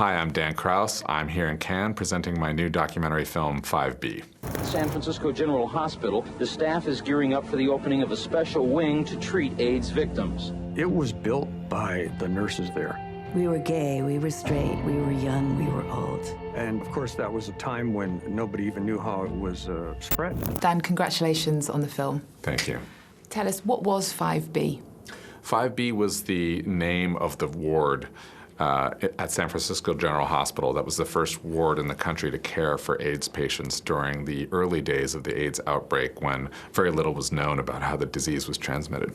Hi, I'm Dan Krauss. I'm here in Cannes presenting my new documentary film, 5B. San Francisco General Hospital, the staff is gearing up for the opening of a special wing to treat AIDS victims. It was built by the nurses there. We were gay, we were straight, we were young, we were old. And of course, that was a time when nobody even knew how it was spread. Dan, congratulations on the film. Thank you. Tell us, what was 5B? 5B was the name of the ward at San Francisco General Hospital. That was the first ward in the country to care for AIDS patients during the early days of the AIDS outbreak, when very little was known about how the disease was transmitted.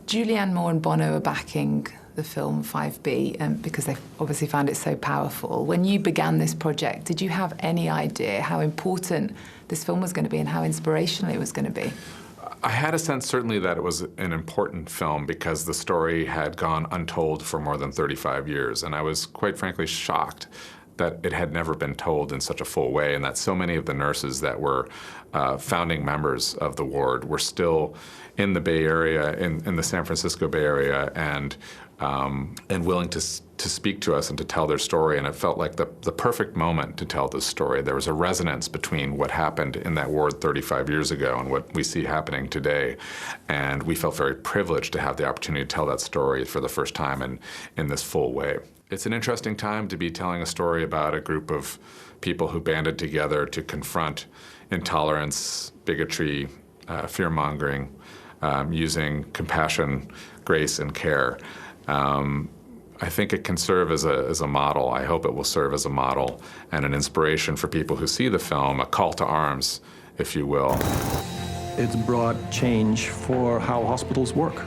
Julianne Moore and Bono are backing the film 5B because they obviously found it so powerful. When you began this project, did you have any idea how important this film was going to be and how inspirational it was going to be? I had a sense, certainly, that it was an important film because the story had gone untold for more than 35 years, and I was, quite frankly, shocked that it had never been told in such a full way, and that so many of the nurses that were founding members of the ward were still in the Bay Area, in the San Francisco Bay Area, and willing to speak to us and to tell their story. And it felt like the perfect moment to tell this story. There was a resonance between what happened in that ward 35 years ago and what we see happening today. And we felt very privileged to have the opportunity to tell that story for the first time in this full way. It's an interesting time to be telling a story about a group of people who banded together to confront intolerance, bigotry, fear-mongering, using compassion, grace, and care. I think it can serve as a model. I hope it will serve as a model and an inspiration for people who see the film, a call to arms, if you will. It's brought change for how hospitals work.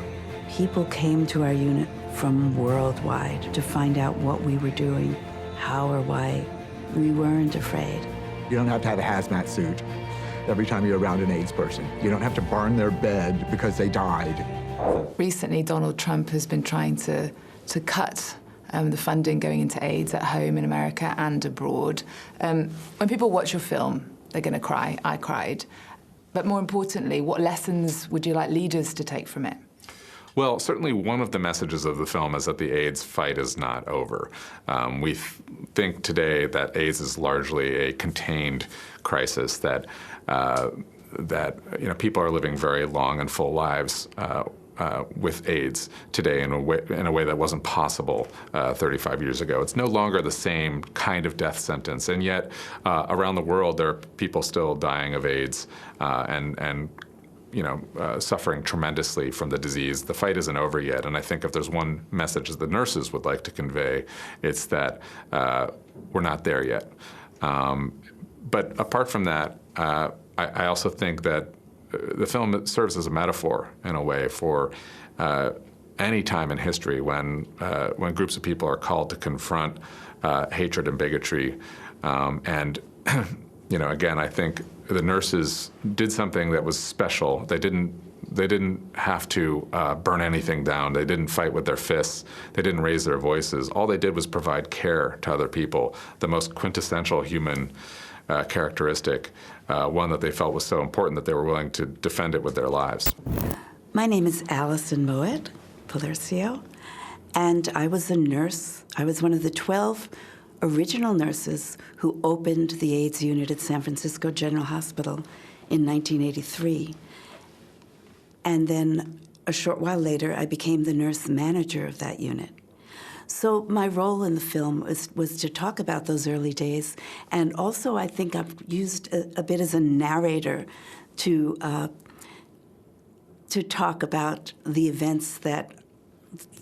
People came to our unit from worldwide to find out what we were doing, how or why. We weren't afraid. You don't have to have a hazmat suit every time you're around an AIDS person. You don't have to burn their bed because they died. Recently, Donald Trump has been trying to cut the funding going into AIDS at home in America and abroad. When people watch your film, they're going to cry. I cried. But more importantly, what lessons would you like leaders to take from it? Well, certainly one of the messages of the film is that the AIDS fight is not over. We think today that AIDS is largely a contained crisis, that people are living very long and full lives with AIDS today in a way that wasn't possible 35 years ago. It's no longer the same kind of death sentence, and yet around the world there are people still dying of AIDS and suffering tremendously from the disease. The fight isn't over yet, and I think if there's one message that the nurses would like to convey, it's that we're not there yet. But apart from that, I also think that the film serves as a metaphor, in a way, for any time in history when groups of people are called to confront hatred and bigotry. Again, I think the nurses did something that was special. They didn't have to burn anything down. They didn't fight with their fists. They didn't raise their voices. All they did was provide care to other people, the most quintessential human characteristic, one that they felt was so important that they were willing to defend it with their lives. My name is Allison Moet Polercio, and I was a nurse. I was one of the 12 original nurses who opened the AIDS unit at San Francisco General Hospital in 1983. And then a short while later, I became the nurse manager of that unit. So my role in the film was to talk about those early days, and also I think I've used a bit as a narrator to talk about the events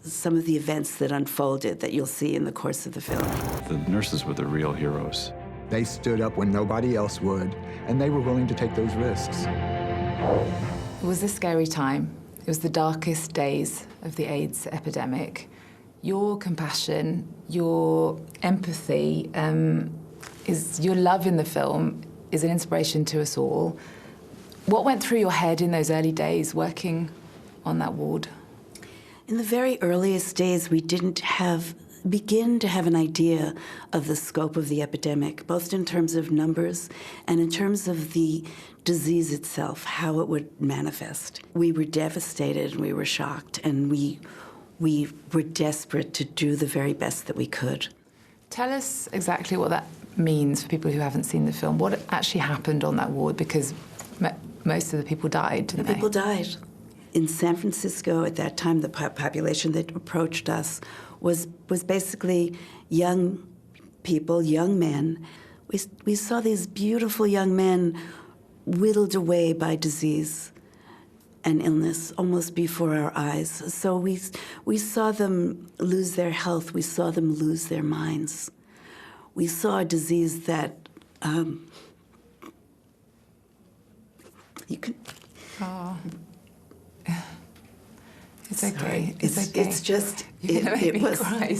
some of the events that unfolded that you'll see in the course of the film. The nurses were the real heroes. They stood up when nobody else would, and they were willing to take those risks. It was a scary time. It was the darkest days of the AIDS epidemic. Your compassion, your empathy, your love in the film is an inspiration to us all. What went through your head in those early days working on that ward? In the very earliest days, we didn't begin to have an idea of the scope of the epidemic, both in terms of numbers and in terms of the disease itself, how it would manifest. We were devastated, we were shocked, and we were desperate to do the very best that we could. Tell us exactly what that means for people who haven't seen the film. What actually happened on that ward? Because most of the people died, didn't they? People died. In San Francisco at that time, the population that approached us was basically young people, young men. We saw these beautiful young men whittled away by disease and illness almost before our eyes. So we saw them lose their health. We saw them lose their minds. We saw a disease that you can. Oh. It's okay. It's okay. It's just. You're gonna make me was. cry.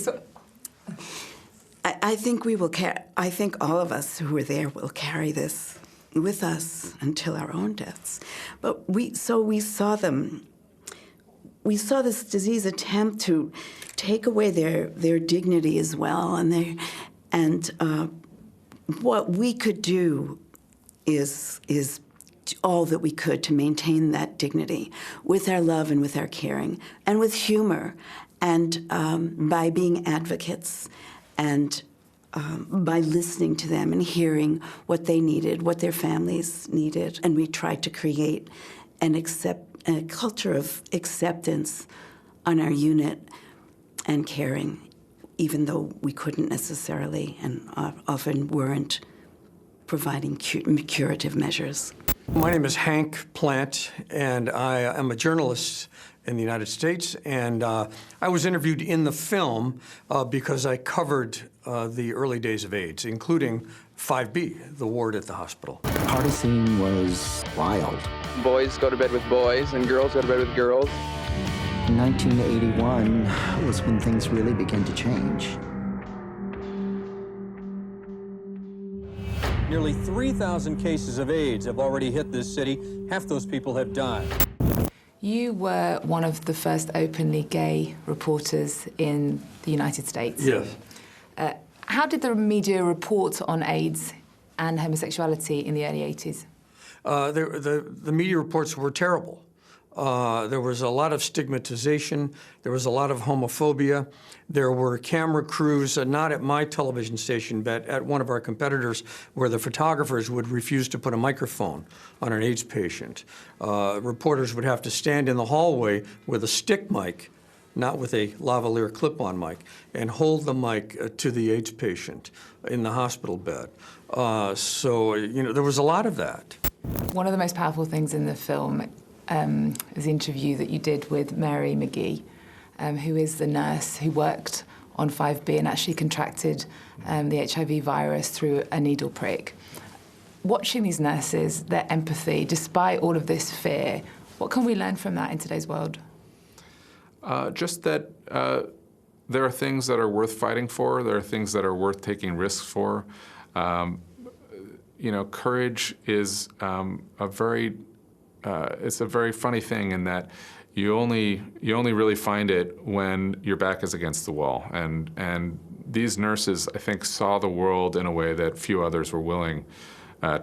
I think we will carry. I think all of us who were there will carry this with us until our own deaths. But we saw them. We saw this disease attempt to take away their dignity as well, and what we could do is all that we could to maintain that dignity with our love and with our caring and with humor, and by being advocates and by listening to them and hearing what they needed, what their families needed. And we tried to create a culture of acceptance on our unit and caring, even though we couldn't necessarily and often weren't providing curative measures. My name is Hank Plant, and I am a journalist in the United States, and I was interviewed in the film because I covered the early days of AIDS, including 5B, the ward at the hospital. The party scene was wild. Boys go to bed with boys, and girls go to bed with girls. 1981 was when things really began to change. Nearly 3,000 cases of AIDS have already hit this city. Half those people have died. You were one of the first openly gay reporters in the United States. Yes. How did the media report on AIDS and homosexuality in the early 80s? The media reports were terrible. There was a lot of stigmatization. There was a lot of homophobia. There were camera crews, not at my television station, but at one of our competitors, where the photographers would refuse to put a microphone on an AIDS patient. Reporters would have to stand in the hallway with a stick mic, not with a lavalier clip-on mic, and hold the mic to the AIDS patient in the hospital bed. So, there was a lot of that. One of the most powerful things in the film is the interview that you did with Mary McGee, who is the nurse who worked on 5B and actually contracted the HIV virus through a needle prick. Watching these nurses, their empathy, despite all of this fear, what can we learn from that in today's world? Just that there are things that are worth fighting for. There are things that are worth taking risks for. Courage is it's a very funny thing in that you only really find it when your back is against the wall. And these nurses, I think, saw the world in a way that few others were willing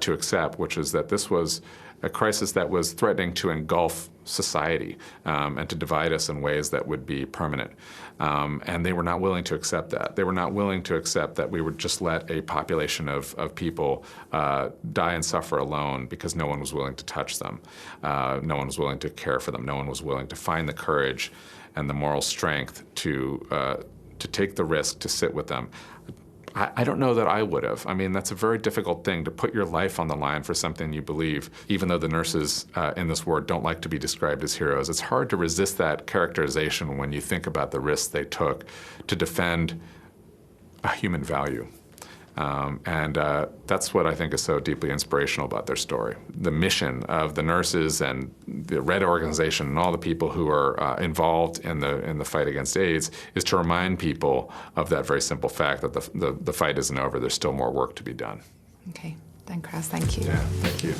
to accept, which is that this was a crisis that was threatening to engulf society and to divide us in ways that would be permanent. And they were not willing to accept that. They were not willing to accept that we would just let a population of people die and suffer alone because no one was willing to touch them. No one was willing to care for them. No one was willing to find the courage and the moral strength to take the risk to sit with them. I don't know that I would have. I mean, that's a very difficult thing to put your life on the line for something you believe, even though the nurses in this ward don't like to be described as heroes. It's hard to resist that characterization when you think about the risks they took to defend a human value. That's what I think is so deeply inspirational about their story. The mission of the nurses and the Red Organization and all the people who are involved in the fight against AIDS is to remind people of that very simple fact that the fight isn't over. There's still more work to be done. Okay, Dan Krauss, thank you. Yeah, thank you.